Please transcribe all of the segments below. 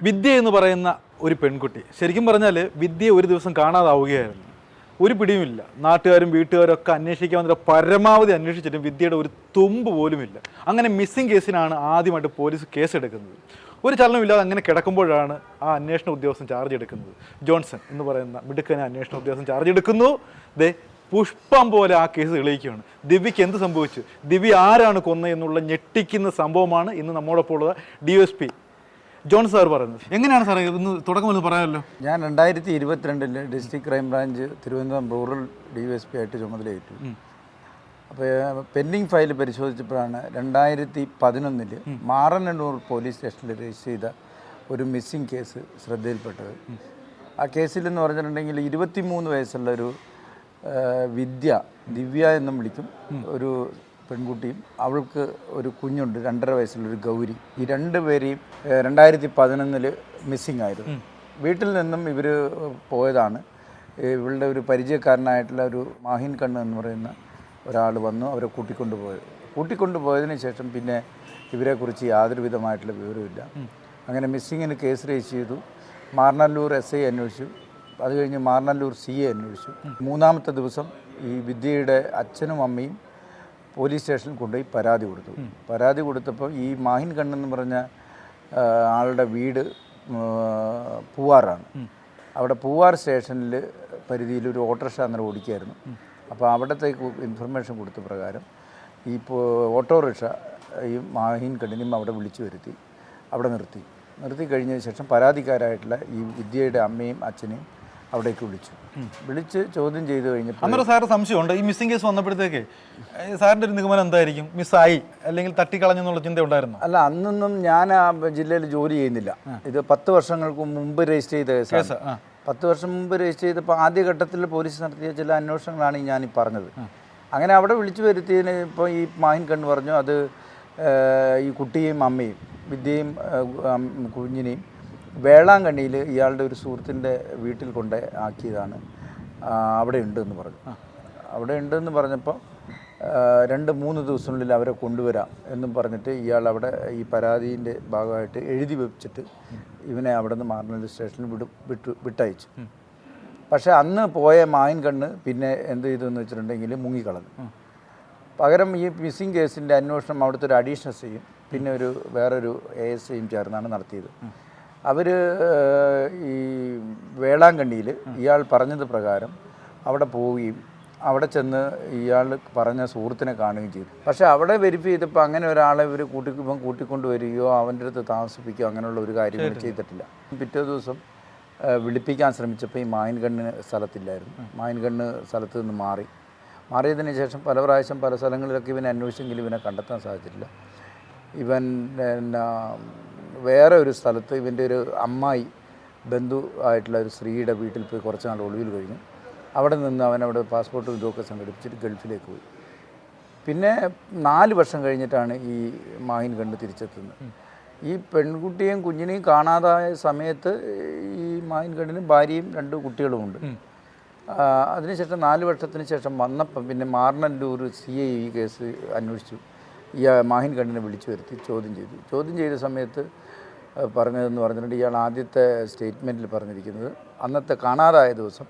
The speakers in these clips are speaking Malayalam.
വിദ്യ എന്ന് പറയുന്ന ഒരു പെൺകുട്ടി ശരിക്കും പറഞ്ഞാൽ വിദ്യ ഒരു ദിവസം കാണാതാവുകയായിരുന്നു. ഒരു പിടിയുമില്ല. നാട്ടുകാരും വീട്ടുകാരും ഒക്കെ അന്വേഷിക്കാൻ വന്നിട്ട് പരമാവധി അന്വേഷിച്ചിട്ടും വിദ്യയുടെ ഒരു തുമ്പ് പോലുമില്ല. അങ്ങനെ മിസ്സിംഗ് കേസിനാണ് ആദ്യമായിട്ട് പോലീസ് കേസെടുക്കുന്നത്. ഒരു ചലനമില്ലാതെ അങ്ങനെ കിടക്കുമ്പോഴാണ് ആ അന്വേഷണ ഉദ്യോഗസ്ഥൻ ചാർജ് എടുക്കുന്നത്. ജോൺസൺ എന്ന് പറയുന്ന മിടുക്കനെ അന്വേഷണ ഉദ്യോഗസ്ഥൻ ചാർജ് എടുക്കുന്നു. പുഷ്പം പോലെ ആ കേസ് തെളിയിക്കുകയാണ്. ദിവ്യയ്ക്ക് എന്ത് സംഭവിച്ചു, ദിവ്യ ആരാണ് കൊന്നത് എന്നുള്ള ഞെട്ടിക്കുന്ന സംഭവമാണ് ഇന്ന് നമ്മോടൊപ്പം ഉള്ള DSP ജോൺ സാർ പറയുന്നത്. എങ്ങനെയാണ് സാറേ ഇന്ന് തുടക്കം എന്ന് പറയാമല്ലോ? ഞാൻ 2022 district crime branch Thiruvananthapuram rural DSP ആയിട്ട് ചുമതലയേറ്റു. അപ്പോൾ പെൻഡിങ് ഫയൽ പരിശോധിച്ചപ്പോഴാണ് 2011 മാറനല്ലൂർ പോലീസ് സ്റ്റേഷനിൽ രജിസ്റ്റർ ചെയ്ത ഒരു മിസ്സിംഗ് കേസ് ശ്രദ്ധയിൽപ്പെട്ടത്. ആ കേസിലെന്ന് പറഞ്ഞിട്ടുണ്ടെങ്കിൽ 23 വയസ്സുള്ള ഒരു ദിവ്യ എന്നും വിളിക്കും, ഒരു പെൺകുട്ടിയും അവൾക്ക് ഒരു കുഞ്ഞുണ്ട് 2.5 വയസ്സുള്ളൊരു ഗൗരി. ഈ രണ്ടുപേരെയും 2011 മിസ്സിംഗ് ആയിരുന്നു. വീട്ടിൽ നിന്നും ഇവർ പോയതാണ്. ഇവളുടെ ഒരു പരിചയക്കാരനായിട്ടുള്ള ഒരു മാഹിൻ കണ്ണ് എന്ന് പറയുന്ന ഒരാൾ വന്നു അവരെ കൂട്ടിക്കൊണ്ടുപോയതിന് ശേഷം പിന്നെ ഇവരെക്കുറിച്ച് യാതൊരു വിധമായിട്ടുള്ള വിവരമില്ല. അങ്ങനെ മിസ്സിങ്ങിന് കേസ് രജിസ്റ്റർ ചെയ്തു. മാറനല്ലൂർ SI അന്വേഷിച്ചു. അത് കഴിഞ്ഞ് മാറനല്ലൂർ CA അന്വേഷിച്ചു. 3-ാമത്തെ ദിവസം ഈ വിദ്യയുടെ അച്ഛനും അമ്മയും പോലീസ് സ്റ്റേഷനിൽ കൊണ്ടുപോയി പരാതി കൊടുത്തപ്പോൾ ഈ മാഹിൻ കണ്ണെന്ന് പറഞ്ഞ ആളുടെ വീട് പൂവാറാണ്. അവിടെ പൂവാർ സ്റ്റേഷനിൽ പരിധിയിൽ ഒരു ഓട്ടോറിക്ഷ അന്നേരം ഓടിക്കായിരുന്നു. അപ്പോൾ അവിടത്തേക്ക് ഇൻഫർമേഷൻ കൊടുത്ത പ്രകാരം ഈ ഓട്ടോറിക്ഷ ഈ മാഹിൻ കണ്ണിനും അവിടെ വിളിച്ചു വരുത്തി അവിടെ നിർത്തി കഴിഞ്ഞതിന് ശേഷം പരാതിക്കാരായിട്ടുള്ള ഈ വിദ്യയുടെ അമ്മയും അച്ഛനെയും അവിടേക്ക് വിളിച്ച് ചോദ്യം ചെയ്ത് കഴിഞ്ഞപ്പോൾ അന്നേരം സാറിന് സംശയമുണ്ട്. ഈ മിസ്സിംഗ് കേസ് വന്നപ്പോഴത്തേക്ക് സാറിൻ്റെ ഒരു നിഗമനം എന്തായിരിക്കും? മിസ്സായി അല്ലെങ്കിൽ തട്ടിക്കളഞ്ഞെന്നുള്ള ചിന്ത ഉണ്ടായിരുന്നു? അല്ല, അന്നൊന്നും ഞാൻ ആ ജില്ലയിൽ ജോലി ചെയ്യുന്നില്ല. ഇത് 10 വർഷങ്ങൾക്ക് മുമ്പ് രജിസ്റ്റർ ചെയ്ത കേസ്. 10 വർഷം മുമ്പ് രജിസ്റ്റർ ചെയ്തപ്പോൾ ആദ്യഘട്ടത്തിൽ പോലീസ് നടത്തിയ ചില അന്വേഷണങ്ങളാണ് ഞാനീ പറഞ്ഞത്. അങ്ങനെ അവിടെ വിളിച്ചു വരുത്തിയതിന് ഇപ്പോൾ ഈ മാഹിൻ കണ്ണ് പറഞ്ഞു അത് ഈ കുട്ടിയെയും അമ്മയും വിദ്യയും കുഞ്ഞിനെയും വേളാങ്കണ്ണിയിൽ ഇയാളുടെ ഒരു സുഹൃത്തിൻ്റെ വീട്ടിൽ കൊണ്ട് ആക്കിയതാണ്, അവിടെ ഉണ്ടെന്ന് പറഞ്ഞു. അവിടെ ഉണ്ടെന്ന് പറഞ്ഞപ്പോൾ 2-3 ദിവസത്തിനുള്ളിൽ അവരെ കൊണ്ടുവരാം എന്നും പറഞ്ഞിട്ട് ഇയാൾ അവിടെ ഈ പരാതിൻ്റെ ഭാഗമായിട്ട് എഴുതി വെച്ചിട്ട് ഇവനെ അവിടെ നിന്ന് മാറനല്ലൂർ സ്റ്റേഷനിൽ വിട്ടയച്ചു. പക്ഷേ അന്ന് പോയ മാഹിൻ കണ്ണ് പിന്നെ എന്ത് ചെയ്തെന്ന് വെച്ചിട്ടുണ്ടെങ്കിൽ മുങ്ങിക്കളഞ്ഞു. പകരം ഈ മിസ്സിംഗ് കേസിൻ്റെ അന്വേഷണം അവിടുത്തെ ഒരു അഡീഷണൽ SIയും പിന്നെ വേറൊരു ASIയും ചേർന്നാണ് നടത്തിയത്. അവർ ഈ വേളാങ്കണ്ണിയിൽ ഇയാൾ പറഞ്ഞത് പ്രകാരം അവിടെ പോവുകയും അവിടെ ചെന്ന് ഇയാൾ പറഞ്ഞ സുഹൃത്തിനെ കാണുകയും ചെയ്തു. പക്ഷേ അവിടെ വെരിഫൈ ചെയ്തപ്പോൾ അങ്ങനെ ഒരാളെ ഇവർ കൂട്ടിക്കൊണ്ട് വരികയോ അവൻ്റെ അടുത്ത് താമസിപ്പിക്കുകയോ അങ്ങനെയുള്ള ഒരു കാര്യങ്ങൾ ചെയ്തിട്ടില്ല. പിറ്റേ ദിവസം വിളിപ്പിക്കാൻ ശ്രമിച്ചപ്പോൾ ഈ മാഹിൻ കണ്ണിന് സ്ഥലത്തില്ലായിരുന്നു. മാഹിൻ കണ്ണ് സ്ഥലത്ത് നിന്ന് മാറിയതിന് ശേഷം പല പ്രാവശ്യം പല സ്ഥലങ്ങളിലൊക്കെ ഇവനെ അന്വേഷിച്ചെങ്കിലും ഇവനെ കണ്ടെത്താൻ സാധിച്ചിട്ടില്ല. ഇവൻ വേറെ ഒരു സ്ഥലത്ത് ഇവൻ്റെ ഒരു അമ്മായി ബന്ധു ആയിട്ടുള്ള ഒരു സ്ത്രീയുടെ വീട്ടിൽ പോയി കുറച്ച് നാൾ ഒളിവിൽ കഴിഞ്ഞു. അവിടെ നിന്ന് അവനവിടെ പാസ്പോർട്ടും ഇതൊക്കെ സംഘടിപ്പിച്ചിട്ട് ഗൾഫിലേക്ക് പോയി. പിന്നെ 4 വർഷം കഴിഞ്ഞിട്ടാണ് ഈ മാഹിൻ കണ്ണ് തിരിച്ചെത്തുന്നത്. ഈ പെൺകുട്ടിയെയും കുഞ്ഞിനെയും കാണാതായ സമയത്ത് ഈ മാഹിൻ കണ്ണിനും ഭാര്യയും 2 കുട്ടികളുമുണ്ട്. അതിനുശേഷം 4 വർഷത്തിന് ശേഷം വന്നപ്പം പിന്നെ മാറനല്ലൂർ CA ഈ കേസ് അന്വേഷിച്ചു. ഈ മാഹിൻ കണ്ണിനെ വിളിച്ചു വരുത്തി ചോദ്യം ചെയ്ത സമയത്ത് പറഞ്ഞതെന്ന് പറഞ്ഞിട്ടുണ്ട്, ഇയാൾ ആദ്യത്തെ സ്റ്റേറ്റ്മെൻറ്റിൽ പറഞ്ഞിരിക്കുന്നത് അന്നത്തെ കാണാതായ ദിവസം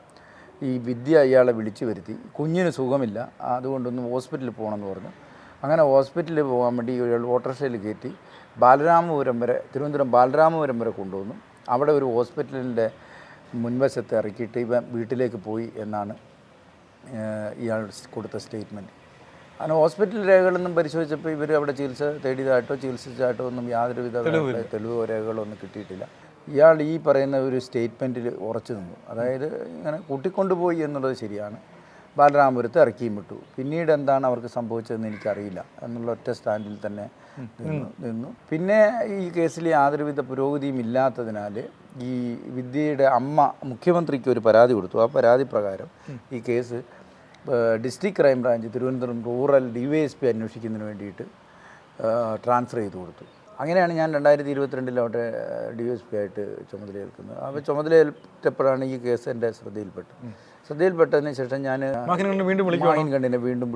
ഈ വിദ്യ ഇയാളെ വിളിച്ചു വരുത്തി, കുഞ്ഞിന് സുഖമില്ല, അതുകൊണ്ടൊന്ന് ഹോസ്പിറ്റലിൽ പോകണമെന്ന് പറഞ്ഞു. അങ്ങനെ ഹോസ്പിറ്റലിൽ പോകാൻ വേണ്ടി ഇയാൾ ഓട്ടോറിക്ഷയിൽ കയറ്റി തിരുവനന്തപുരം ബാലരാമപുരം വരെ കൊണ്ടുവന്നു. അവിടെ ഒരു ഹോസ്പിറ്റലിൻ്റെ മുൻവശത്ത് ഇറക്കിയിട്ട് ഇവൻ വീട്ടിലേക്ക് പോയി എന്നാണ് ഇയാൾ കൊടുത്ത സ്റ്റേറ്റ്മെൻറ്റ്. അങ്ങനെ ഹോസ്പിറ്റൽ രേഖകളൊന്നും പരിശോധിച്ചപ്പോൾ ഇവർ അവിടെ ചികിത്സിച്ചതായിട്ടോ ഒന്നും യാതൊരുവിധ തെളിവോ രേഖകളോ ഒന്നും കിട്ടിയിട്ടില്ല. ഇയാൾ ഈ പറയുന്ന ഒരു സ്റ്റേറ്റ്മെൻറ്റിൽ ഉറച്ചു നിന്നു. അതായത് ഇങ്ങനെ കൂട്ടിക്കൊണ്ടുപോയി എന്നുള്ളത് ശരിയാണ്, ബാലരാമപുരത്ത് ഇറക്കിയും വിട്ടു, പിന്നീട് എന്താണ് അവർക്ക് സംഭവിച്ചതെന്ന് എനിക്കറിയില്ല എന്നുള്ള ഒറ്റ സ്റ്റാൻഡിൽ തന്നെ നിന്നു. പിന്നെ ഈ കേസിൽ യാതൊരുവിധ പുരോഗതിയും ഇല്ലാത്തതിനാൽ ഈ വിദ്യയുടെ അമ്മ മുഖ്യമന്ത്രിക്ക് ഒരു പരാതി കൊടുത്തു. ആ പരാതി പ്രകാരം ഈ case district crime branch Thiruvananthapuram rural DYSP അന്വേഷിക്കുന്നതിന് വേണ്ടിയിട്ട് ട്രാൻസ്ഫർ ചെയ്ത് കൊടുത്തു. അങ്ങനെയാണ് ഞാൻ 2022 അവിടെ DSP ആയിട്ട് ചുമതലയേൽക്കുന്നത്. അപ്പോൾ ചുമതലയേറ്റപ്പോഴാണ് ഈ കേസ് എൻ്റെ ശ്രദ്ധയിൽപ്പെട്ടതിന് ശേഷം ഞാൻ മാഹിൻകണ്ണിനെ വീണ്ടും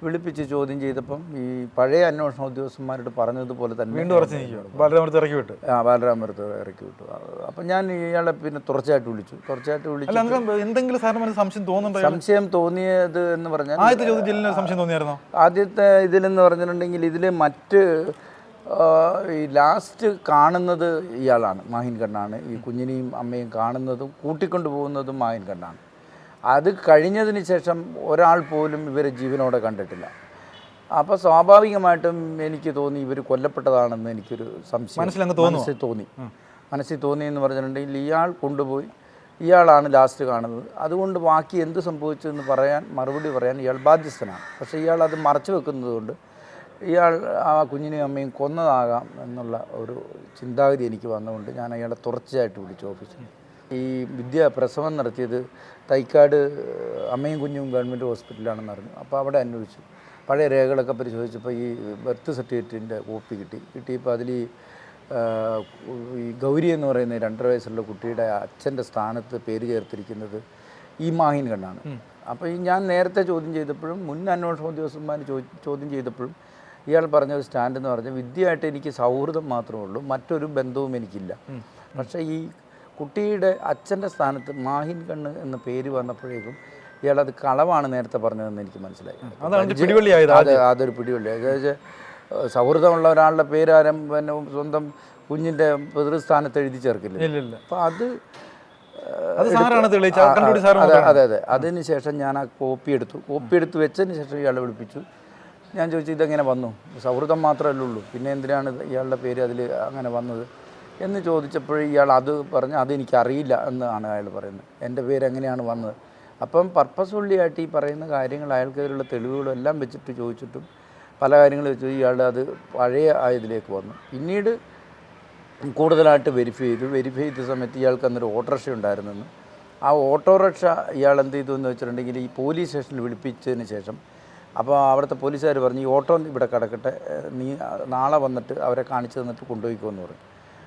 വിളിപ്പിച്ച് ചോദ്യം ചെയ്തപ്പം ഈ പഴയ അന്വേഷണ ഉദ്യോഗസ്ഥന്മാരോട് പറഞ്ഞതുപോലെ തന്നെ ബാലരാമപുരത്ത് ഇറക്കി വിട്ടു. അപ്പം ഞാൻ ഇയാളെ പിന്നെ തുടർച്ചയായിട്ട് വിളിച്ചു. സംശയം തോന്നിയത് എന്ന് പറഞ്ഞാൽ ആദ്യത്തെ ഇതിലെന്ന് പറഞ്ഞിട്ടുണ്ടെങ്കിൽ ഇതിൽ മറ്റ് ഈ ലാസ്റ്റ് കാണുന്നത് ഇയാളാണ്, മാഹിൻകണ്ണാണ്. ഈ കുഞ്ഞിനെയും അമ്മയും കാണുന്നതും കൂട്ടിക്കൊണ്ടു പോകുന്നതും മാഹിൻകണ്ണാണ്. അത് കഴിഞ്ഞതിന് ശേഷം ഒരാൾ പോലും ഇവരെ ജീവനോടെ കണ്ടിട്ടില്ല. അപ്പോൾ സ്വാഭാവികമായിട്ടും എനിക്ക് തോന്നി ഇവർ കൊല്ലപ്പെട്ടതാണെന്ന് എനിക്കൊരു സംശയം മനസ്സിൽ തോന്നി എന്ന് പറഞ്ഞിട്ടുണ്ടെങ്കിൽ ഇയാൾ കൊണ്ടുപോയി, ഇയാളാണ് ലാസ്റ്റ് കാണുന്നത്. അതുകൊണ്ട് ബാക്കി എന്ത് സംഭവിച്ചതെന്ന് മറുപടി പറയാൻ ഇയാൾ ബാധ്യസ്ഥനാണ്. പക്ഷേ ഇയാൾ അത് മറച്ചു വെക്കുന്നത് കൊണ്ട് ഇയാൾ ആ കുഞ്ഞിനെയും അമ്മയും കൊന്നതാകാം എന്നുള്ള ഒരു ചിന്താഗതി എനിക്ക് വന്നുകൊണ്ട് ഞാൻ അയാളെ തുടർച്ചയായിട്ട് വിളിച്ചു ഓഫീസിൽ. ഈ വിദ്യ പ്രസവം നടത്തിയത് തൈക്കാട് അമ്മയും കുഞ്ഞും ഗവൺമെൻറ് ഹോസ്പിറ്റലാണെന്ന് അറിഞ്ഞു. അപ്പോൾ അവിടെ അന്വേഷിച്ചു, പഴയ രേഖകളൊക്കെ പരിശോധിച്ചപ്പോൾ ഈ ബർത്ത് സർട്ടിഫിക്കറ്റിൻ്റെ കോപ്പി കിട്ടിയപ്പോൾ അതിൽ ഈ ഗൗരി എന്ന് പറയുന്ന 2.5 വയസ്സുള്ള കുട്ടിയുടെ അച്ഛൻ്റെ സ്ഥാനത്ത് പേര് ചേർത്തിരിക്കുന്നത് ഈ മാഹിൻകണ്ണാണ്. അപ്പോൾ ഈ ഞാൻ നേരത്തെ ചോദ്യം ചെയ്തപ്പോഴും മുൻ അന്വേഷണ ഉദ്യോഗസ്ഥന്മാർ ചോദ്യം ചെയ്തപ്പോഴും ഇയാൾ പറഞ്ഞ ഒരു സ്റ്റാൻഡ് എന്ന് പറഞ്ഞാൽ വിദ്യയായിട്ട് എനിക്ക് സൗഹൃദം മാത്രമേ ഉള്ളൂ, മറ്റൊരു ബന്ധവും എനിക്കില്ല. പക്ഷേ ഈ കുട്ടിയുടെ അച്ഛൻ്റെ സ്ഥാനത്ത് മാഹിൻകണ്ണ് എന്ന പേര് വന്നപ്പോഴേക്കും ഇയാളത് കളവാണ് നേരത്തെ പറഞ്ഞതെന്ന് എനിക്ക് മനസ്സിലായി. അതൊരു പിടിവള്ളിയായി. അതായത് സൗഹൃദമുള്ള ഒരാളുടെ പേര് പിന്നെ സ്വന്തം കുഞ്ഞിൻ്റെ പിതൃസ്ഥാനത്ത് എഴുതി ചേർക്കില്ല. അപ്പോൾ അതെ. അതിന് ശേഷം ഞാൻ ആ കോപ്പി എടുത്ത് വെച്ചതിന് ശേഷം ഇയാളെ വിളിപ്പിച്ചു. ഞാൻ ചോദിച്ചു, ഇതെങ്ങനെ വന്നു? സൗഹൃദം മാത്രമല്ലേ ഉള്ളൂ, പിന്നെ എന്തിനാണ് ഇയാളുടെ പേര് അതിൽ അങ്ങനെ വന്നത് എന്ന് ചോദിച്ചപ്പോൾ ഇയാൾ അത് പറഞ്ഞ് അതെനിക്കറിയില്ല എന്നാണ് അയാൾ പറയുന്നത്. എൻ്റെ പേര് എങ്ങനെയാണ് വന്നത്? അപ്പം പർപ്പസ്ഫുള്ളിയായിട്ട് ഈ പറയുന്ന കാര്യങ്ങൾ അയാൾക്കെതിരെയുള്ള തെളിവുകളും എല്ലാം വെച്ചിട്ട് ചോദിച്ചിട്ടും പല കാര്യങ്ങൾ വെച്ചു ഇയാൾ അത് പഴയ ഇതിലേക്ക് വന്നു. പിന്നീട് കൂടുതലായിട്ട് വെരിഫൈ ചെയ്ത സമയത്ത് ഇയാൾക്ക് അന്നൊരു ഓട്ടോറിക്ഷ ഉണ്ടായിരുന്നെന്ന്. ആ ഓട്ടോറിക്ഷ ഇയാൾ എന്ത് ചെയ്തു എന്ന് വെച്ചിട്ടുണ്ടെങ്കിൽ ഈ പോലീസ് സ്റ്റേഷനിൽ വിളിപ്പിച്ചതിന് ശേഷം അപ്പോൾ അവിടുത്തെ പോലീസുകാർ പറഞ്ഞു, ഈ ഓട്ടോ ഇവിടെ കിടക്കട്ടെ, നീ നാളെ വന്നിട്ട് അവരെ കാണിച്ചു തന്നിട്ട് കൊണ്ടുപോയിക്കോന്ന് പറഞ്ഞു.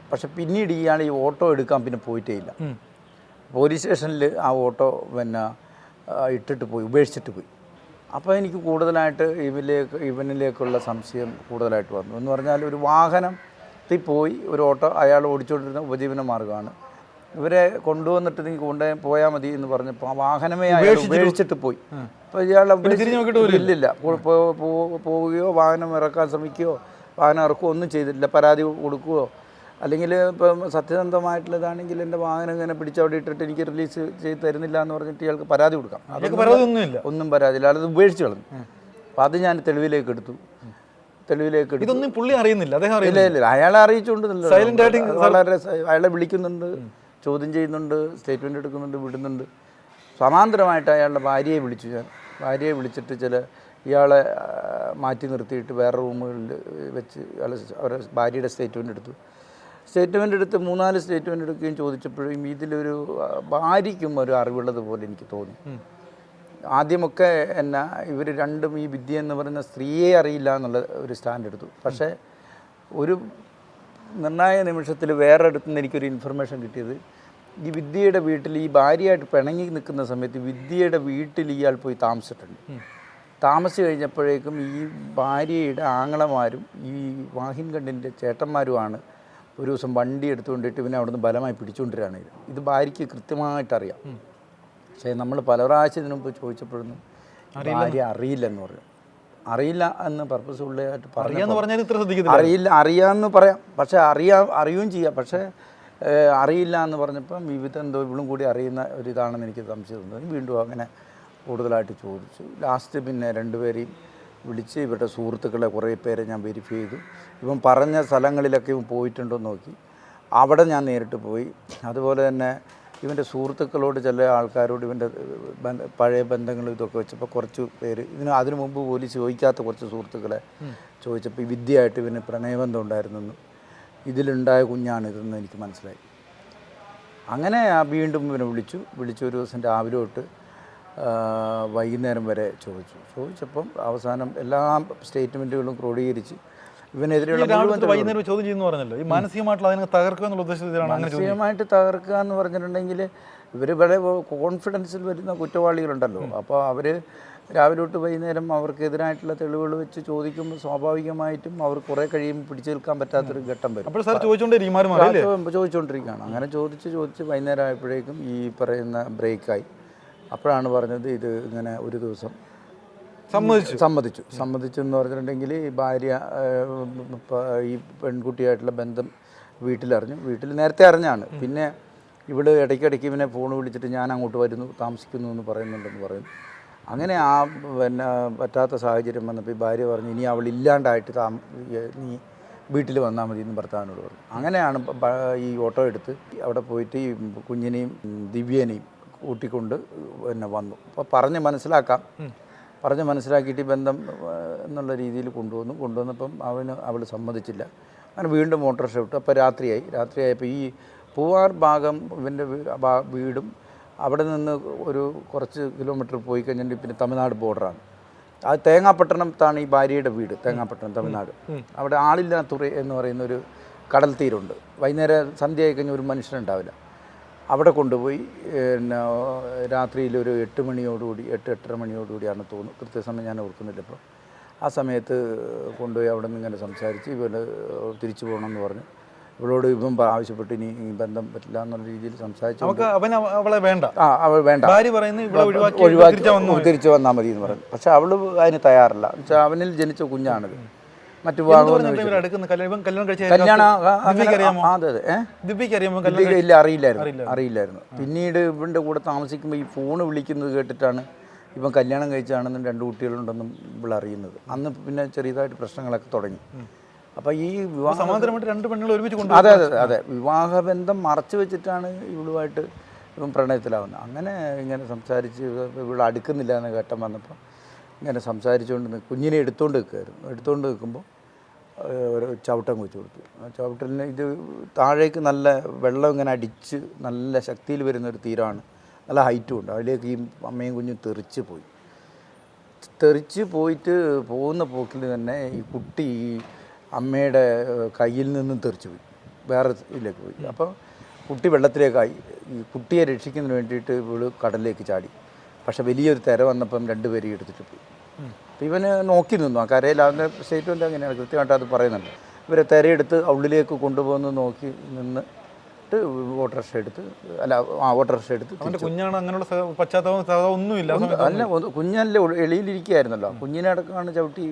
പക്ഷെ പിന്നീട് ഇയാൾ ഈ ഓട്ടോ എടുക്കാൻ പിന്നെ പോയിട്ടേ ഇല്ല. പോലീസ് സ്റ്റേഷനിൽ ആ ഓട്ടോ പിന്നെ ഉപേക്ഷിച്ചിട്ട് പോയി. അപ്പോൾ എനിക്ക് കൂടുതലായിട്ട് ഇവനിലേക്കുള്ള സംശയം കൂടുതലായിട്ട് വന്നു. എന്ന് പറഞ്ഞാൽ ഒരു വാഹനത്തിൽ പോയി ഒരു ഓട്ടോ അയാൾ ഓടിച്ചുകൊണ്ടിരുന്ന ഉപജീവന മാർഗ്ഗമാണ്. ഇവരെ കൊണ്ടുവന്നിട്ട് നീ പോയാൽ മതി എന്ന് പറഞ്ഞപ്പോൾ ആ വാഹനമേ അയാൾ ഉപേക്ഷിച്ചിട്ട് പോയി. അപ്പോൾ ഇയാൾ ഇല്ലില്ല, പോവുകയോ വാഹനം ഇറക്കാൻ ശ്രമിക്കുകയോ വാഹനം ഇറക്കുകയോ ഒന്നും ചെയ്തിട്ടില്ല. പരാതി കൊടുക്കുകയോ അല്ലെങ്കിൽ ഇപ്പം സത്യസന്ധമായിട്ടുള്ളതാണെങ്കിൽ എൻ്റെ വാഹനം ഇങ്ങനെ പിടിച്ചവിടെ ഇട്ടിട്ട് എനിക്ക് റിലീസ് ചെയ്ത് തരുന്നില്ല എന്ന് പറഞ്ഞിട്ട് ഇയാൾക്ക് പരാതി കൊടുക്കാം. ഒന്നും പരാതിയില്ല, അത് ഉപേക്ഷിച്ച് കളഞ്ഞു. അപ്പം അത് ഞാൻ തെളിവിലേക്ക് എടുത്തു. ഇതൊന്നും പുള്ളി അറിയുന്നില്ല, ഇല്ല അയാളെ അറിയിച്ചുകൊണ്ട് വളരെ അയാളെ വിളിക്കുന്നുണ്ട്, ചോദ്യം ചെയ്യുന്നുണ്ട്, സ്റ്റേറ്റ്മെൻറ്റ് എടുക്കുന്നുണ്ട്, വിടുന്നുണ്ട്. സമാന്തരമായിട്ട് അയാളുടെ ഭാര്യയെ വിളിച്ചു. ഞാൻ ഭാര്യയെ വിളിച്ചിട്ട് ഇയാളെ മാറ്റി നിർത്തിയിട്ട് വേറെ റൂമുകളിൽ വെച്ച് അവരുടെ ഭാര്യയുടെ സ്റ്റേറ്റ്മെൻറ്റ് എടുത്തു. 3-4 സ്റ്റേറ്റ്മെൻറ്റ് എടുക്കുകയും ചോദിച്ചപ്പോഴും ഇതിലൊരു ഭാര്യയ്ക്കും ഒരു അറിവുള്ളത് പോലെ എനിക്ക് തോന്നി. ആദ്യമൊക്കെ എന്നാ ഇവർ രണ്ടും ഈ വിദ്യ എന്ന് പറയുന്ന സ്ത്രീയെ അറിയില്ല എന്നുള്ള ഒരു സ്റ്റാൻഡ് എടുത്തു. പക്ഷേ ഒരു നിർണായക നിമിഷത്തിൽ വേറെ അടുത്തുനിന്ന് എനിക്കൊരു ഇൻഫർമേഷൻ കിട്ടിയത്, ഈ വിദ്യയുടെ വീട്ടിൽ ഈ ഭാര്യയായിട്ട് പിണങ്ങി നിൽക്കുന്ന സമയത്ത് വിദ്യയുടെ വീട്ടിൽ ഇയാൾ പോയി താമസിച്ചിട്ടുണ്ട്. താമസിച്ച് കഴിഞ്ഞപ്പോഴേക്കും ഈ ഭാര്യയുടെ ആങ്ങളമാരും ഈ മാഹിൻകണ്ണിൻ്റെ ചേട്ടന്മാരുമാണ് ഒരു ദിവസം വണ്ടി എടുത്തുകൊണ്ടിട്ട് ഇവനെ അവിടുന്ന് ബലമായി പിടിച്ചുകൊണ്ടിരാണ്. ഇത് ഭാര്യയ്ക്ക് കൃത്യമായിട്ടറിയാം. പക്ഷേ നമ്മൾ പല പ്രാവശ്യം ഇതിനു മുമ്പ് ചോദിച്ചപ്പോഴൊന്നും ഭാര്യ അറിയില്ലെന്ന് പറഞ്ഞു. അറിയില്ല എന്ന് പർപ്പസ്ഫുള്ളായിട്ട് അറിയാമെന്ന് പറയാം, പക്ഷേ അറിയുകയും ചെയ്യാം. പക്ഷേ അറിയില്ല എന്ന് പറഞ്ഞപ്പം എന്തോ ഇവളും കൂടി അറിയുന്ന ഒരിതാണെന്ന് എനിക്ക് സംശയം തോന്നി. വീണ്ടും അങ്ങനെ കൂടുതലായിട്ട് ചോദിച്ചു. ലാസ്റ്റ് പിന്നെ രണ്ടുപേരെയും വിളിച്ച് ഇവരുടെ സുഹൃത്തുക്കളെ കുറേ പേരെ ഞാൻ വെരിഫൈ ചെയ്തു. ഇവൻ പറഞ്ഞ സ്ഥലങ്ങളിലൊക്കെ ഇവൻ പോയിട്ടുണ്ടോ എന്ന് നോക്കി. അവിടെ ഞാൻ നേരിട്ട് പോയി. അതുപോലെ തന്നെ ഇവൻ്റെ സുഹൃത്തുക്കളോട് ചില ആൾക്കാരോട് ഇവൻ്റെ പഴയ ബന്ധങ്ങളും ഇതൊക്കെ വെച്ചപ്പോൾ കുറച്ച് പേര് അതിനു മുമ്പ് പോലീസ് ചോദിക്കാത്ത കുറച്ച് സുഹൃത്തുക്കളെ ചോദിച്ചപ്പോൾ ഈ വിദ്യയായിട്ട് ഇവന് പ്രണയബന്ധം ഉണ്ടായിരുന്നെന്നും ഇതിലുണ്ടായ കുഞ്ഞാണിതെന്ന് എനിക്ക് മനസ്സിലായി. അങ്ങനെ വീണ്ടും ഇവനെ വിളിച്ചു ഒരു ദിവസം രാവിലെ തൊട്ട് വൈകുന്നേരം വരെ ചോദിച്ചപ്പം അവസാനം എല്ലാ സ്റ്റേറ്റ്മെൻറ്റുകളും ക്രോഡീകരിച്ച് ഇവനെതിരെയുള്ള വൈകുന്നേരം ചോദ്യം ചെയ്യുന്നു പറഞ്ഞല്ലോ, ഈ മാനസികമായിട്ടുള്ള അതിനെ തകർക്കുക എന്നുള്ള ഉദ്ദേശത്തിലാണ് അങ്ങനെ മാനസികമായിട്ട് തകർക്കുക എന്ന് പറഞ്ഞിട്ടുണ്ടെങ്കിൽ ഇവർ വളരെ കോൺഫിഡൻസിൽ വരുന്ന കുറ്റവാളികളുണ്ടല്ലോ. അപ്പോൾ അവർ രാവിലെ തൊട്ട് വൈകുന്നേരം അവർക്കെതിരായിട്ടുള്ള തെളിവുകൾ വെച്ച് ചോദിക്കുമ്പോൾ സ്വാഭാവികമായിട്ടും അവർ കുറേ കഴിയുമ്പോൾ പിടിച്ചു നിൽക്കാൻ പറ്റാത്തൊരു ഘട്ടം വരും. അപ്പോൾ സാർ ചോദിച്ചുകൊണ്ടിരിക്കുകയാണ്. അങ്ങനെ ചോദിച്ച് വൈകുന്നേരം ആയപ്പോഴേക്കും ഈ പറയുന്ന ബ്രേക്കായി. അപ്പോഴാണ് പറഞ്ഞത് ഇത് ഇങ്ങനെ ഒരു ദിവസം സമ്മതിച്ചു എന്ന് പറഞ്ഞിട്ടുണ്ടെങ്കിൽ ഈ ഭാര്യ ഈ പെൺകുട്ടിയായിട്ടുള്ള ബന്ധം വീട്ടിൽ നേരത്തെ അറിഞ്ഞാണ്. പിന്നെ ഇവിടെ ഇടയ്ക്കിടയ്ക്ക് ഇവനെ ഫോൺ വിളിച്ചിട്ട് ഞാൻ അങ്ങോട്ട് വരുന്നു താമസിക്കുന്നു എന്ന് പറയുന്നുണ്ടെന്ന് പറയുന്നു. അങ്ങനെ പിന്നെ പറ്റാത്ത സാഹചര്യം വന്നപ്പോൾ ഈ ഭാര്യ പറഞ്ഞു ഇനി അവൾ ഇല്ലാണ്ടായിട്ട് നീ വീട്ടിൽ വന്നാൽ മതി എന്ന് ഭർത്താവിനോട് പറഞ്ഞു. അങ്ങനെയാണ് ഈ ഓട്ടോ എടുത്ത് അവിടെ പോയിട്ട് ഈ കുഞ്ഞിനെയും ദിവ്യനെയും കൂട്ടിക്കൊണ്ട് പിന്നെ വന്നു. അപ്പോൾ പറഞ്ഞ് മനസ്സിലാക്കിയിട്ട് ഈ ബന്ധം എന്നുള്ള രീതിയിൽ കൊണ്ടുവന്നപ്പം അവൾ സമ്മതിച്ചില്ല. അങ്ങനെ വീണ്ടും ഓട്ടോറിക്ഷ വിട്ടു. അപ്പോൾ രാത്രിയായപ്പോൾ ഈ പൂവാർ ഭാഗം ഇവൻ്റെ വീടും അവിടെ നിന്ന് ഒരു കുറച്ച് കിലോമീറ്റർ പോയി കഴിഞ്ഞിട്ട് പിന്നെ തമിഴ്നാട് ബോർഡറാണ്. അത് തേങ്ങാപ്പട്ടണത്താണ് ഈ ഭാര്യയുടെ വീട്. തേങ്ങാപ്പട്ടണം തമിഴ്നാട്. അവിടെ ആളില്ലാത്തുറ എന്ന് പറയുന്ന ഒരു കടൽ തീരമുണ്ട്. വൈകുന്നേരം സന്ധ്യയായി കഴിഞ്ഞാൽ ഒരു മനുഷ്യനുണ്ടാവില്ല. അവിടെ കൊണ്ടുപോയി പിന്നെ രാത്രിയിൽ ഒരു 8 മണിയോടുകൂടി 8-8:30 മണിയോടുകൂടിയാണ് തോന്നുന്നു, കൃത്യസമയം ഞാൻ ഓർക്കുന്നില്ല. ഇപ്പോൾ ആ സമയത്ത് കൊണ്ടുപോയി അവിടെ നിന്ന് ഇങ്ങനെ സംസാരിച്ച് ഇവന് തിരിച്ചു പോകണമെന്ന് പറഞ്ഞു. ഇവളോട് ഇവൻ ആവശ്യപ്പെട്ട് ഇനി ഈ ബന്ധം പറ്റില്ല എന്നുള്ള രീതിയിൽ സംസാരിച്ചു. അവളെ വേണ്ട, അവൾ വേണ്ട, ഒഴിവാക്കി തിരിച്ചു വന്നാൽ മതി എന്ന് പറഞ്ഞു. പക്ഷെ അവൾ അതിന് തയ്യാറല്ല. എന്നുവെച്ചാൽ അവനിൽ ജനിച്ച കുഞ്ഞാണിത്. മറ്റു ഇല്ല, അറിയില്ലായിരുന്നു. പിന്നീട് ഇവൻ്റെ കൂടെ താമസിക്കുമ്പോൾ ഈ ഫോണ് വിളിക്കുന്നത് കേട്ടിട്ടാണ് ഇവൻ കല്യാണം കഴിച്ചാണെന്നും 2 കുട്ടികളുണ്ടെന്നും ഇവൾ അറിയുന്നത്. അന്ന് പിന്നെ ചെറിയതായിട്ട് പ്രശ്നങ്ങളൊക്കെ തുടങ്ങി. അപ്പോൾ ഈ അതെ വിവാഹബന്ധം മറച്ചു വെച്ചിട്ടാണ് ഇവളുമായിട്ട് ഇവൻ പ്രണയത്തിലാവുന്നത്. അങ്ങനെ ഇങ്ങനെ സംസാരിച്ച് ഇവൾ അടുക്കുന്നില്ല എന്ന ഘട്ടം വന്നപ്പോൾ ഇങ്ങനെ സംസാരിച്ചുകൊണ്ട് കുഞ്ഞിനെ എടുത്തുകൊണ്ട് നിൽക്കുമ്പോൾ ഒരു ചവിട്ടം വെച്ച് കൊടുത്തു. ആ ചവിട്ടലിന് ഇത് താഴേക്ക് നല്ല വെള്ളം ഇങ്ങനെ അടിച്ച് നല്ല ശക്തിയിൽ വരുന്നൊരു തീരമാണ്, നല്ല ഹൈറ്റും ഉണ്ട്. അതിലേക്ക് ഈ അമ്മയും കുഞ്ഞും തെറിച്ച് പോയിട്ട് പോകുന്ന പോക്കിൽ തന്നെ ഈ കുട്ടി ഈ അമ്മയുടെ കയ്യിൽ നിന്നും തെറിച്ച് പോയി, വേറെ ഇതിലേക്ക് പോയി. അപ്പോൾ കുട്ടി വെള്ളത്തിലേക്കായി. ഈ കുട്ടിയെ രക്ഷിക്കുന്നതിന് വേണ്ടിയിട്ട് ഇവള് കടലിലേക്ക് ചാടി. പക്ഷെ വലിയൊരു തിര വന്നപ്പം 2 പേരെയും എടുത്തിട്ട് പോയി. അപ്പോൾ ഇവന് നോക്കി നിന്നു. ആ കരയിൽ അവൻ്റെ സ്റ്റേറ്റ്മെൻ്റ് അങ്ങനെയാണ്, കൃത്യമായിട്ട് അത് പറയുന്നുണ്ട്. ഇവരെ തിരയെടുത്ത് ഉള്ളിലേക്ക് കൊണ്ടുപോകുന്നത് നോക്കി നിന്നിട്ട് ഓട്ടോറിക്ഷ എടുത്ത് കുഞ്ഞാണ്, അങ്ങനെയുള്ള പശ്ചാത്തലം ഒന്നുമില്ല. അല്ല, കുഞ്ഞല്ലേ എളിയിലിരിക്കുകയായിരുന്നല്ലോ. കുഞ്ഞിനെ അടക്കമാണ് ചവിട്ടി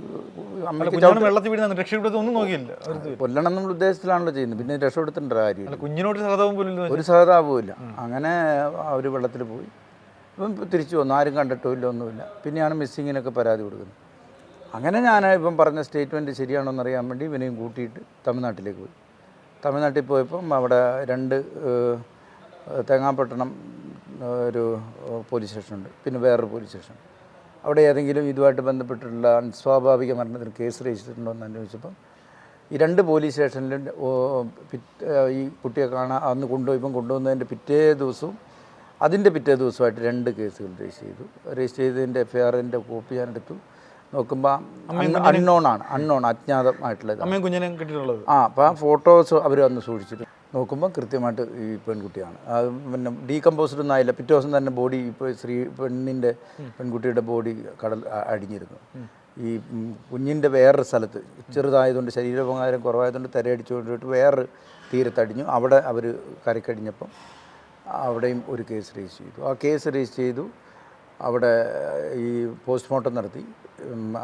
കൊല്ലണം എന്നുള്ള ഉദ്ദേശത്തിലാണല്ലോ ചെയ്യുന്നത്. പിന്നെ രക്ഷപ്പെടുത്തേണ്ട കാര്യം കുഞ്ഞിനോട് ഒരു സഹതാപവും ഇല്ല. അങ്ങനെ അവർ വെള്ളത്തിൽ പോയി. ഇപ്പം തിരിച്ചു വന്നു, ആരും കണ്ടിട്ടോ ഇല്ല, ഒന്നുമില്ല. പിന്നെയാണ് മിസ്സിങ്ങിനൊക്കെ പരാതി കൊടുക്കുന്നത്. അങ്ങനെ ഞാൻ ഇപ്പം പറഞ്ഞ സ്റ്റേറ്റ്മെൻറ്റ് ശരിയാണോ എന്നറിയാൻ വേണ്ടി ഇവനെയും കൂട്ടിയിട്ട് തമിഴ്നാട്ടിലേക്ക് പോയി. തമിഴ്നാട്ടിൽ പോയപ്പം അവിടെ 2 തേങ്ങാപ്പട്ടണം ഒരു പോലീസ് സ്റ്റേഷനുണ്ട്, പിന്നെ വേറൊരു പോലീസ് സ്റ്റേഷൻ. അവിടെ ഏതെങ്കിലും ഇതുമായിട്ട് ബന്ധപ്പെട്ടിട്ടുള്ള അസ്വാഭാവിക മരണത്തിന് കേസ് രജിസ്റ്റർ ഉണ്ടോ എന്ന് അന്വേഷിച്ചപ്പം ഈ 2 പോലീസ് സ്റ്റേഷനിലും ഈ കുട്ടിയെ അന്ന് കൊണ്ടുവന്നതിൻ്റെ പിറ്റേ ദിവസമായിട്ട് 2 കേസുകൾ രജിസ്റ്റർ ചെയ്തതിൻ്റെ FIRൻ്റെ കോപ്പി ഞാൻ എടുത്തു. നോക്കുമ്പോൾ അജ്ഞാതമായിട്ടുള്ളത് അപ്പോൾ ആ ഫോട്ടോസ് അവർ അന്ന് സൂക്ഷിച്ചിട്ട് നോക്കുമ്പോൾ കൃത്യമായിട്ട് ഈ പെൺകുട്ടിയാണ്. അത് പിന്നെ ഡീകമ്പോസ്ഡ് ഒന്നും ആയില്ല. പിറ്റേ ദിവസം തന്നെ ബോഡി ഇപ്പോൾ പെൺകുട്ടിയുടെ ബോഡി കടൽ അടിഞ്ഞിരുന്നു. ഈ കുഞ്ഞിൻ്റെ വേറൊരു സ്ഥലത്ത് ചെറുതായതുകൊണ്ട് ശരീരഭാരം കുറവായതുകൊണ്ട് തിരയടിച്ചുകൊണ്ടിട്ട് വേറൊരു തീരത്തടിഞ്ഞു. അവിടെ അവർ കരക്കടിഞ്ഞപ്പം അവിടെയും ഒരു കേസ് രജിസ്റ്റർ ചെയ്തു. ആ കേസ് രജിസ്റ്റർ ചെയ്തു. അവിടെ ഈ പോസ്റ്റ്മോർട്ടം നടത്തി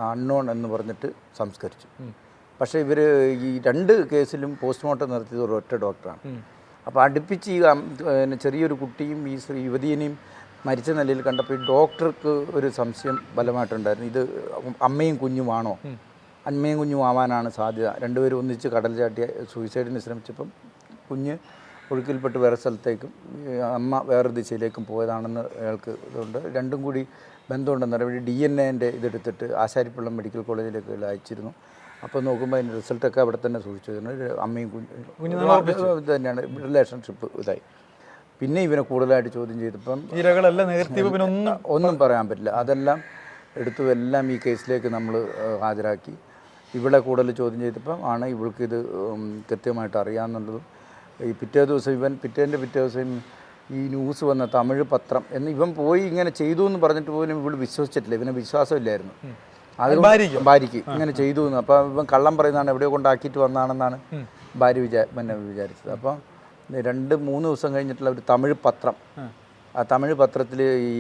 അൺനോൺ എന്ന് പറഞ്ഞിട്ട് സംസ്കരിച്ചു. പക്ഷേ ഇവർ ഈ 2 കേസിലും പോസ്റ്റ്മോർട്ടം നടത്തിയത് ഒരൊറ്റ ഡോക്ടറാണ്. അപ്പോൾ അടുപ്പിച്ച് ഈ ചെറിയൊരു കുട്ടിയും ഈ യുവതിയെയും മരിച്ച നിലയിൽ കണ്ടപ്പോൾ ഈ ഡോക്ടർക്ക് ഒരു സംശയം ബലമായിട്ടുണ്ടായിരുന്നു. ഇത് അമ്മയും കുഞ്ഞുമാണോ, അമ്മയും കുഞ്ഞും ആവാനാണ് സാധ്യത. 2 പേരും ഒന്നിച്ച് കടൽ ചാട്ടി സൂയിസൈഡിന് ശ്രമിച്ചപ്പം കുഞ്ഞ് ഒഴുക്കിൽപ്പെട്ട് വേറെ സ്ഥലത്തേക്കും അമ്മ വേറൊരു ദിശയിലേക്കും പോയതാണെന്ന് അയാൾക്ക് ഇതുകൊണ്ട് 2ഉം കൂടി ബന്ധമുണ്ടെന്ന് പറയുമ്പോൾ DNA ഇതെടുത്തിട്ട് ആശാരിപ്പള്ളം മെഡിക്കൽ കോളേജിലേക്ക് അയച്ചിരുന്നു. അപ്പോൾ നോക്കുമ്പോൾ അതിൻ്റെ റിസൾട്ടൊക്കെ അവിടെ തന്നെ സൂക്ഷിച്ചിരുന്നു. അമ്മയും കുഞ്ഞും ഇത് തന്നെയാണ് റിലേഷൻഷിപ്പ് ഇതായി. പിന്നെ ഇവനെ കൂടുതലായിട്ട് ചോദ്യം ചെയ്തപ്പം ഒന്നും പറയാൻ പറ്റില്ല. അതെല്ലാം എല്ലാം ഈ കേസിലേക്ക് നമ്മൾ ഹാജരാക്കി. ഇവളെ കൂടുതൽ ചോദ്യം ചെയ്തപ്പം ആണ് ഇവൾക്കിത് കൃത്യമായിട്ട് അറിയാമെന്നുള്ളതും ഈ പിറ്റേ ദിവസം പിറ്റേ ദിവസം ഈ ന്യൂസ് വന്ന തമിഴ് പത്രം എന്ന് ഇവൻ പോയി ഇങ്ങനെ ചെയ്തു എന്ന് പറഞ്ഞിട്ട് പോലും ഇവൾ വിശ്വസിച്ചിട്ടില്ല, ഇവന് വിശ്വാസമില്ലായിരുന്നു. അത് ഭാര്യയ്ക്ക് ഇങ്ങനെ ചെയ്തു എന്ന്. അപ്പം ഇവൻ കള്ളം പറയുന്നതാണ്, എവിടെയോ കൊണ്ടാക്കിയിട്ട് വന്നതാണെന്നാണ് ഭാര്യ വിചാരിച്ചത്. അപ്പം 2-3 ദിവസം കഴിഞ്ഞിട്ടുള്ള ഒരു തമിഴ് പത്രം, ആ തമിഴ് പത്രത്തിൽ ഈ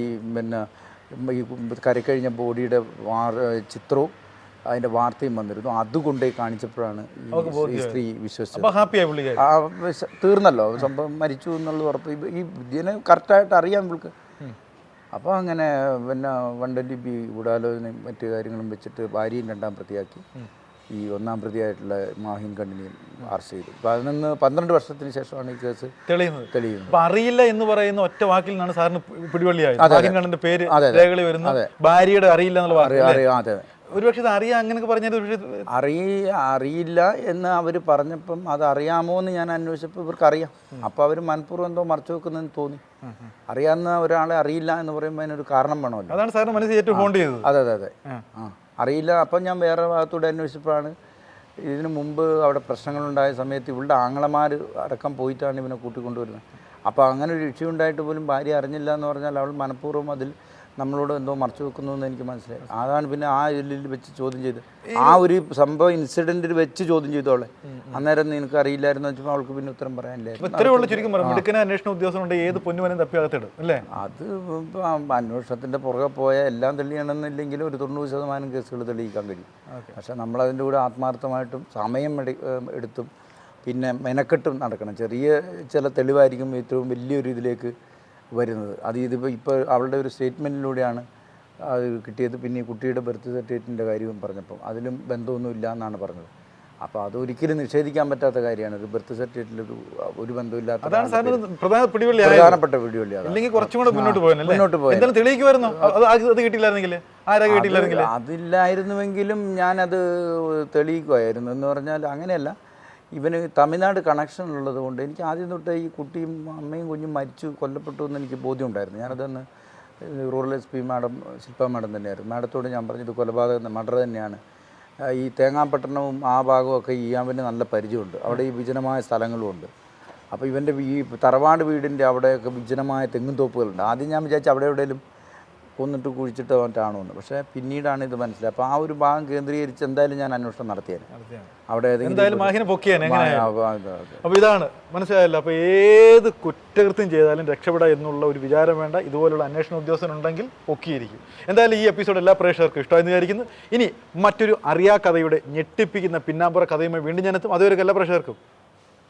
ഈ കരക്കഴിഞ്ഞ ബോഡിയുടെ ചിത്രവും അതിൻ്റെ വാർത്തയും വന്നിരുന്നു. അതുകൊണ്ടേ കാണിച്ചപ്പോഴാണ് ഈ സ്ത്രീ വിശ്വസിച്ചത്. തീർന്നല്ലോ സംഭവം, മരിച്ചു എന്നുള്ള ഉറപ്പ്. ഈ ഇതിനെ കറക്റ്റായിട്ട് അറിയാം ഇവൾക്ക്. അപ്പോൾ അങ്ങനെ 120B ഗൂഢാലോചനയും മറ്റു കാര്യങ്ങളും വെച്ചിട്ട് ഭാര്യയും 2ാം പ്രതിയാക്കി ഈ 1ാം പ്രതിയായിട്ടുള്ള മാഹിൻ കണ്ണിനെയും അറസ്റ്റ് ചെയ്തു. 12 വർഷത്തിന് ശേഷമാണ് ഈ കേസ് തെളിയുന്നത്. അറിയില്ല എന്ന് പറയുന്ന ഒറ്റ വാക്കിൽ നിന്നാണ് സാറിന് പിടിവള്ളിയായത്. പേര് രേഖകളിൽ വരുന്നു, ഭാര്യയുടെ അറിയില്ല എന്നുള്ള. അതെ, ഒരുപക്ഷെ ഇത് അറിയാം അങ്ങനെയൊക്കെ പറഞ്ഞത് അറിയില്ല എന്ന് അവർ പറഞ്ഞപ്പം അത് അറിയാമോ എന്ന് ഞാൻ അന്വേഷിച്ചപ്പോൾ ഇവർക്ക് അറിയാം. അപ്പോൾ അവർ മനഃപൂർവ്വം എന്തോ മറച്ചു വെക്കുന്നതെന്ന് തോന്നി. അറിയാവുന്ന ഒരാളെ അറിയില്ല എന്ന് പറയുമ്പോൾ അതിനൊരു കാരണം വേണമല്ലോ. അതാണ് സാറിന് മനസ്സിൽ ഏറ്റവും ഫോൺ ചെയ്തത്. അതെ അറിയില്ല. അപ്പം ഞാൻ വേറെ ഭാഗത്തൂടെ അന്വേഷിച്ചപ്പോഴാണ് ഇതിനു മുമ്പ് അവിടെ പ്രശ്നങ്ങളുണ്ടായ സമയത്ത് ഇവളുടെ ആങ്ങളമാർ അടക്കം പോയിട്ടാണ് ഇവനെ കൂട്ടിക്കൊണ്ടുവരുന്നത്. അപ്പോൾ അങ്ങനെ ഒരു ഇഷ്യൂ ഉണ്ടായിട്ട് പോലും ഭാര്യ അറിഞ്ഞില്ല എന്ന് പറഞ്ഞാൽ അവൾ മനഃപൂർവ്വം അതിൽ നമ്മളോട് എന്തോ മറച്ചു വെക്കുന്നു എന്ന് എനിക്ക് മനസ്സിലായി. അതാണ് പിന്നെ ആ ഇതിൽ വെച്ച് ചോദ്യം ചെയ്ത്, ആ ഒരു സംഭവം ഇൻസിഡൻറ്റിൽ വെച്ച് ചോദ്യം ചെയ്തു അവളെ. അന്നേരം നിനക്ക് അറിയില്ലായിരുന്നു വെച്ചപ്പോൾ അവൾക്ക് പിന്നെ ഉത്തരം പറയാനില്ലായിരുന്നു. അന്വേഷണ ഉദ്യോഗസ്ഥനുണ്ട്, ഏത് പൊന്നുവനും തപ്പിയകത്തിടും അല്ലേ? അത് അന്വേഷണത്തിൻ്റെ പുറകെ പോയാൽ എല്ലാം തെളിയണമെന്നില്ലെങ്കിലും ഒരു 90% കേസുകൾ തെളിയിക്കാൻ കഴിയും. പക്ഷേ നമ്മളതിൻ്റെ കൂടെ ആത്മാർത്ഥമായിട്ടും സമയം എടുത്തും പിന്നെ മെനക്കെട്ടും നടക്കണം. ചില തെളിവായിരിക്കും ഏറ്റവും വലിയൊരു ഇതിലേക്ക് വരുന്നത്. അത് ഇപ്പോൾ അവളുടെ ഒരു സ്റ്റേറ്റ്മെൻറ്റിലൂടെയാണ് അത് കിട്ടിയത്. പിന്നെ ഈ കുട്ടിയുടെ ബർത്ത് സർട്ടിഫിക്കറ്റിൻ്റെ കാര്യവും പറഞ്ഞപ്പം അതിലും ബന്ധമൊന്നുമില്ല എന്നാണ് പറഞ്ഞത്. അപ്പോൾ അതൊരിക്കലും നിഷേധിക്കാൻ പറ്റാത്ത കാര്യമാണ്. ഒരു ബർത്ത് സർട്ടിഫിക്കറ്റിൽ ഒരു ബന്ധമില്ലാത്ത പ്രധാനപ്പെട്ട പിടിവള്ളി. അതില്ലായിരുന്നുവെങ്കിലും ഞാനത് തെളിയിക്കുമായിരുന്നു. എന്ന് പറഞ്ഞാൽ അങ്ങനെയല്ല, ഇവന് തമിഴ്നാട് കണക്ഷൻ ഉള്ളത് കൊണ്ട് എനിക്ക് ആദ്യം തൊട്ട് ഈ കുട്ടിയും അമ്മയും കുഞ്ഞും കൊല്ലപ്പെട്ടു എന്ന് എനിക്ക് ബോധ്യമുണ്ടായിരുന്നു. ഞാനതൊന്ന് റൂറൽ SP മാഡം ശില്പ മാഡം തന്നെയായിരുന്നു. മാഡത്തോട് ഞാൻ പറഞ്ഞത് കൊലപാതകം മർഡർ തന്നെയാണ്. ഈ തേങ്ങാപ്പട്ടണവും ആ ഭാഗമൊക്കെ ഇയാവിന് നല്ല പരിചയമുണ്ട്. അവിടെ ഈ വിജനമായ സ്ഥലങ്ങളുമുണ്ട്. അപ്പോൾ ഇവൻ്റെ ഈ തറവാട് വീടിൻ്റെ അവിടെയൊക്കെ വിജനമായ തെങ്ങും തോപ്പുകളുണ്ട്. ആദ്യം ഞാൻ വിചാരിച്ചു അവിടെ എവിടെയെങ്കിലും കൊന്നിട്ട് കുഴിച്ചിട്ട് വന്നിട്ടാണോ എന്ന്. പക്ഷേ പിന്നീടാണ് ഇത് മനസ്സിലായത്. അപ്പോൾ ആ ഒരു ഭാഗം കേന്ദ്രീകരിച്ച് എന്തായാലും ഞാൻ അന്വേഷണം നടത്തിയാണ്. അവിടെ അപ്പോൾ ഇതാണ് മനസ്സിലായല്ലോ. അപ്പോൾ ഏത് കുറ്റകൃത്യം ചെയ്താലും രക്ഷപ്പെടാ എന്നുള്ള ഒരു വിചാരം വേണ്ട. ഇതുപോലുള്ള അന്വേഷണ ഉദ്യോഗസ്ഥനുണ്ടെങ്കിൽ പൊക്കിയിരിക്കും. എന്തായാലും ഈ എപ്പിസോഡ് എല്ലാ പ്രേക്ഷകർക്കും ഇഷ്ടമായെന്ന് വിചാരിക്കുന്നു. ഇനി മറ്റൊരു അറിയാ കഥയുടെ ഞെട്ടിപ്പിക്കുന്ന പിന്നാമ്പുറ കഥയുമായി വീണ്ടും ഞാനെത്തും. അതുവരെ എല്ലാ പ്രേക്ഷകർക്കും